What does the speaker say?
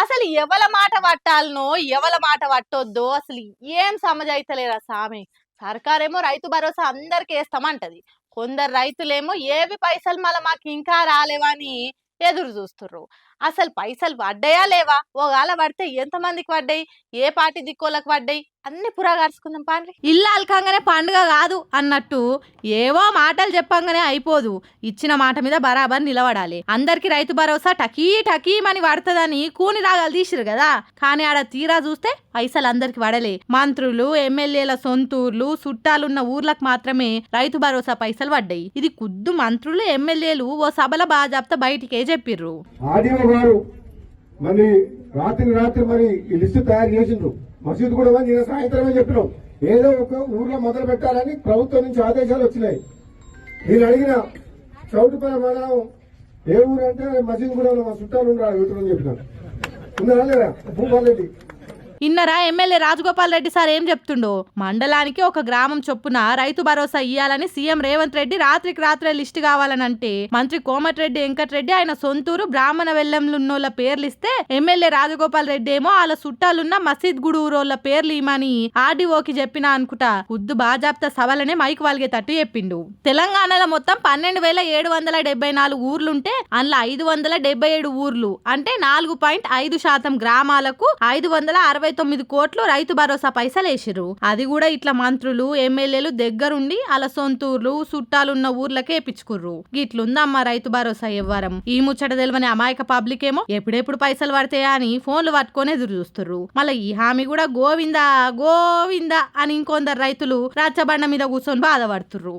అసలు ఎవల మాట పట్టాలనో ఎవల మాట పట్టొద్దో అసలు ఏం సమజైతలేరా సామి. సర్కారేమో రైతు భరోసా అందరికి వేస్తామంటది. కొందరు రైతులేమో ఏవి పైసలు మళ్ళీ మాకు ఇంకా రాలేవని ఎదురు చూస్తుర్రు. అసలు పైసలు పడ్డాయా లేవా, ఒకవేళ పడితే ఎంతమందికి పడ్డాయి, ఏ పార్టీ దిక్కోళ్ళకి పడ్డాయి అన్ని పురాగార్చుకుందాం పాండ్రి. ఇల్లు అల్కంగానే పండుగ కాదు అన్నట్టు ఏవో మాటలు చెప్పంగానే అయిపోదు. ఇచ్చిన మాట మీద బరాబర్ నిలబడాలి. అందరికి రైతు భరోసా టకీ టకీమని పడుతుందని కూని రాగాలు తీసిరు కదా, కానీ ఆడ తీరా చూస్తే పైసలు అందరికి పడలే. మంత్రులు ఎమ్మెల్యేల సొంతూర్లు చుట్టాలున్న ఊర్లకు మాత్రమే రైతు భరోసా పైసలు పడ్డాయి. ఇది కుద్దు మంత్రులు ఎమ్మెల్యేలు ఓ సభల బాజాప్తా బయటికే చెప్పిర్రు. మరి రాత్రి మరి ఈ లిస్టు తయారు చేసిండ్రు. మసీదు కూడా నిన్న సాయంత్రమే చెప్పినాం, ఏదో ఒక ఊర్లో మొదలు పెట్టాలని ప్రభుత్వం నుంచి ఆదేశాలు వచ్చినాయి. నేను అడిగిన చౌటుపల్లి మనం ఏ ఊరు అంటే మసీదు కూడా మా చుట్టాలు ఉండరు చెప్పినాను. ఉన్నారా లేదా భూపాలరెడ్డి? ఇన్నరా ఎమ్మెల్యే రాజగోపాల్ రెడ్డి సార్ ఏం చెప్తుండో, మండలానికి ఒక గ్రామం చొప్పున రైతు భరోసా ఇయ్యాలని సీఎం రేవంత్ రెడ్డి రాత్రికి రాత్రే లిస్టు కావాలని అంటే మంత్రి కోమటిరెడ్డి వెంకటరెడ్డి ఆయన సొంతూరు బ్రాహ్మణ వెల్లంలున్నోళ్ళ పేర్లు ఇస్తే ఎమ్మెల్యే రాజగోపాల్ రెడ్డి ఏమో వాళ్ళ చుట్టాలున్న మసీద్ గుడి ఊరోళ్ళ పేర్లు ఇమని ఆర్డీఓకి చెప్పినా అనుకుంటా ఉద్దు బాజాప్తా సభలనే మైకు వాల్గేటట్టు చెప్పిండు. తెలంగాణలో మొత్తం 12,774 ఊర్లుంటే అందులో 577 ఊర్లు అంటే 4.5% గ్రామాలకు 569 కోట్లు రైతు భరోసా పైసలు వేసిరు. అది కూడా ఇట్లా మంత్రులు ఎమ్మెల్యేలు దగ్గరుండి అలా సొంతూర్లు చుట్టాలున్న ఊర్లకే వేపించుకుర్రు. గిట్లుందమ్మా రైతు భరోసా వ్యవహారం. ఈ ముచ్చట తెలివని అమాయక పబ్లిక్ ఏమో ఎప్పుడెప్పుడు పైసలు పడతాయా అని ఫోన్లు పట్టుకొని ఎదురు చూస్తుర్రు. మళ్ళీ ఈ హామీ కూడా గోవిందా గోవిందా అని ఇంకొందరు రైతులు రచ్చబండ మీద కూర్చొని బాధపడుతుర్రు.